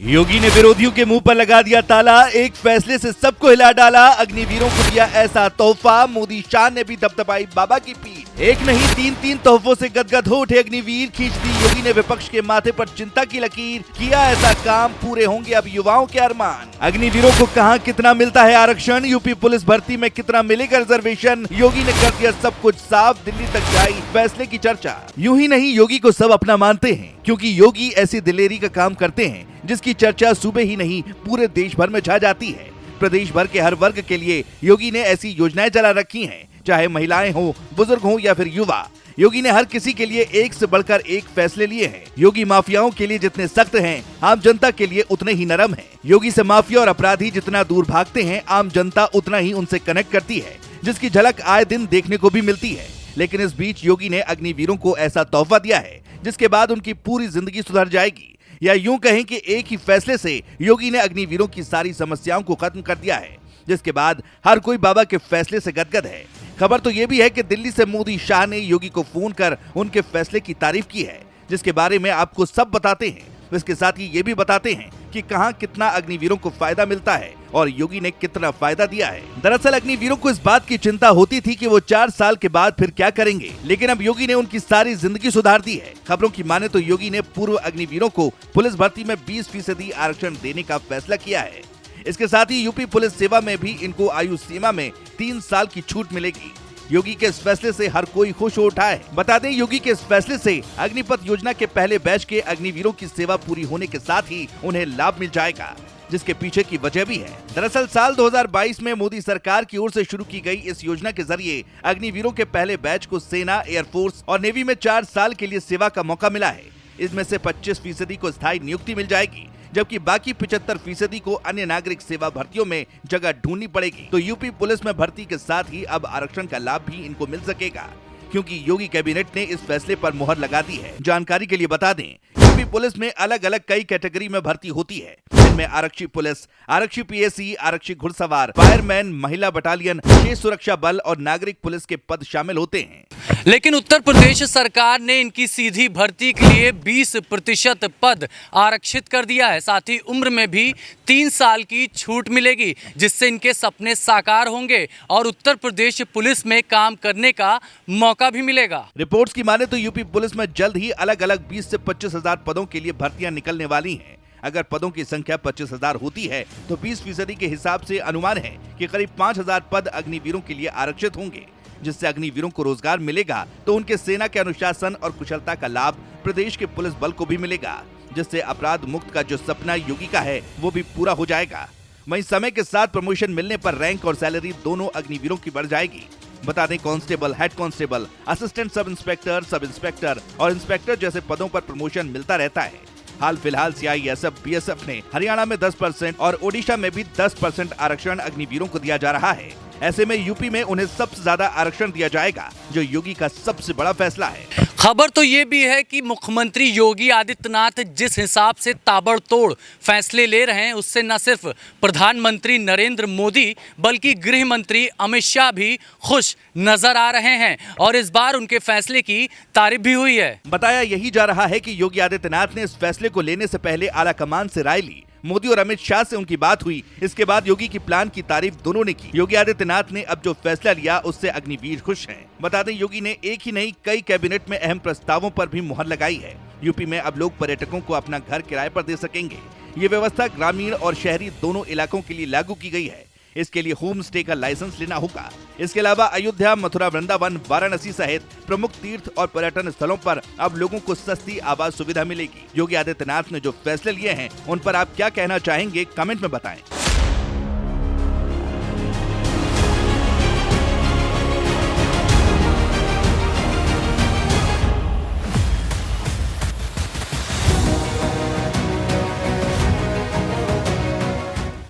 योगी ने विरोधियों के मुंह पर लगा दिया ताला, एक फैसले से सबको हिला डाला। अग्निवीरों को दिया ऐसा तोहफा, मोदी शान ने भी दबदबाई बाबा की पीठ। एक नहीं तीन तोहफों से गदगद हो उठे अग्निवीर, खींच दी योगी ने विपक्ष के माथे पर चिंता की लकीर। किया ऐसा काम, पूरे होंगे अब युवाओं के अरमान। अग्निवीरों को कहां कितना मिलता है आरक्षण, यूपी पुलिस भर्ती में कितना मिलेगा रिजर्वेशन। योगी ने कर दिया सब कुछ साफ, दिल्ली तक जाई फैसले की चर्चा। यूं ही नहीं, योगी को सब अपना मानते हैं, क्योंकि योगी ऐसी दिलेरी का काम करते हैं जिसकी चर्चा सूबे ही नहीं पूरे देश भर में छा जाती है। प्रदेश भर के हर वर्ग के लिए योगी ने ऐसी योजनाएं चला रखी हैं, चाहे महिलाएं हो, बुजुर्ग हो या फिर युवा। योगी ने हर किसी के लिए एक से बढ़कर एक फैसले लिए हैं। योगी माफियाओं के लिए जितने सख्त हैं, आम जनता के लिए उतने ही नरम हैं। योगी से माफिया और अपराधी जितना दूर भागते हैं, आम जनता उतना ही उनसे कनेक्ट करती है, जिसकी झलक आए दिन देखने को भी मिलती है। लेकिन इस बीच योगी ने अग्निवीरों को ऐसा तोहफा दिया है जिसके बाद उनकी पूरी जिंदगी सुधर जाएगी, या यूं कहें कि एक ही फैसले से योगी ने अग्निवीरों की सारी समस्याओं को खत्म कर दिया है, जिसके बाद हर कोई बाबा के फैसले से गदगद है। खबर तो ये भी है कि दिल्ली से मोदी शाह ने योगी को फोन कर उनके फैसले की तारीफ की है, जिसके बारे में आपको सब बताते हैं। इसके साथ ही ये भी बताते हैं कि कहां कितना अग्निवीरों को फायदा मिलता है और योगी ने कितना फायदा दिया है। दरअसल अग्निवीरों को इस बात की चिंता होती थी कि वो 4 साल के बाद फिर क्या करेंगे, लेकिन अब योगी ने उनकी सारी जिंदगी सुधार दी है। खबरों की माने तो योगी ने पूर्व अग्निवीरों को पुलिस भर्ती में 20% आरक्षण देने का फैसला किया है। इसके साथ ही यूपी पुलिस सेवा में भी इनको आयु सीमा में 3 साल की छूट मिलेगी। योगी के इस फैसले से हर कोई खुश हो उठा है। बता दें, योगी के इस फैसले से अग्निपथ योजना के पहले बैच के अग्निवीरों की सेवा पूरी होने के साथ ही उन्हें लाभ मिल जाएगा, जिसके पीछे की वजह भी है। दरअसल साल 2022 में मोदी सरकार की ओर से शुरू की गई इस योजना के जरिए अग्निवीरों के पहले बैच को सेना, एयरफोर्स और नेवी में 4 साल के लिए सेवा का मौका मिला है। इसमें से 25% को स्थायी नियुक्ति मिल जाएगी, जबकि बाकी 75% को अन्य नागरिक सेवा भर्तियों में जगह ढूंढनी पड़ेगी। तो यूपी पुलिस में भर्ती के साथ ही अब आरक्षण का लाभ भी इनको मिल सकेगा, क्योंकि योगी कैबिनेट ने इस फैसले पर मुहर लगा दी है। जानकारी के लिए बता दें, यूपी पुलिस में अलग अलग कई कैटेगरी में भर्ती होती है, जिनमें आरक्षी पुलिस, आरक्षी पीएसी, आरक्षी घुड़सवार, फायरमैन, महिला बटालियन, विशेष सुरक्षा बल और नागरिक पुलिस के पद शामिल होते हैं। लेकिन उत्तर प्रदेश सरकार ने इनकी सीधी भर्ती के लिए 20% पद आरक्षित कर दिया है। साथ ही उम्र में भी 3 साल की छूट मिलेगी, जिससे इनके सपने साकार होंगे और उत्तर प्रदेश पुलिस में काम करने का मौका भी मिलेगा। रिपोर्ट्स की माने तो यूपी पुलिस में जल्द ही अलग अलग 20 से 25,000 पदों के लिए भर्तियां निकलने वाली हैं। अगर पदों की संख्या 25,000 होती है तो 20% के हिसाब से अनुमान है कि करीब 5,000 पद अग्निवीरों के लिए आरक्षित होंगे, जिससे अग्निवीरों को रोजगार मिलेगा तो उनके सेना के अनुशासन और कुशलता का लाभ प्रदेश के पुलिस बल को भी मिलेगा, जिससे अपराध मुक्त का जो सपना योगी का है वो भी पूरा हो जाएगा। वहीं समय के साथ प्रमोशन मिलने पर रैंक और सैलरी दोनों अग्निवीरों की बढ़ जाएगी। बता दें, constable, head constable, assistant sub inspector और इंस्पेक्टर जैसे पदों पर प्रमोशन मिलता रहता है। हाल फिलहाल सीआईएसएफ, बीएसएफ ने हरियाणा में 10% और ओडिशा में भी 10% आरक्षण अग्निवीरों को दिया जा रहा है। ऐसे में यूपी में उन्हें सबसे ज्यादा आरक्षण दिया जाएगा, जो योगी का सबसे बड़ा फैसला है। खबर तो ये भी है कि मुख्यमंत्री योगी आदित्यनाथ जिस हिसाब से ताबड़तोड़ फैसले ले रहे हैं, उससे न सिर्फ प्रधानमंत्री नरेंद्र मोदी बल्कि गृह मंत्री अमित शाह भी खुश नजर आ रहे हैं और इस बार उनके फैसले की तारीफ भी हुई है। बताया यही जा रहा है कि योगी आदित्यनाथ ने इस फैसले को लेने से पहले आला कमान से राय ली। मोदी और अमित शाह से उनकी बात हुई। इसके बाद योगी की प्लान की तारीफ दोनों ने की। योगी आदित्यनाथ ने अब जो फैसला लिया उससे अग्निवीर खुश हैं। बता दें, योगी ने एक ही नहीं कई कैबिनेट में अहम प्रस्तावों पर भी मुहर लगाई है। यूपी में अब लोग पर्यटकों को अपना घर किराए पर दे सकेंगे। ये व्यवस्था ग्रामीण और शहरी दोनों इलाकों के लिए लागू की गई है। इसके लिए होम स्टे का लाइसेंस लेना होगा। इसके अलावा अयोध्या, मथुरा, वृंदावन, वाराणसी सहित प्रमुख तीर्थ और पर्यटन स्थलों पर अब लोगों को सस्ती आवास सुविधा मिलेगी। योगी आदित्यनाथ ने जो फैसले लिए हैं, उन पर आप क्या कहना चाहेंगे, कमेंट में बताएं।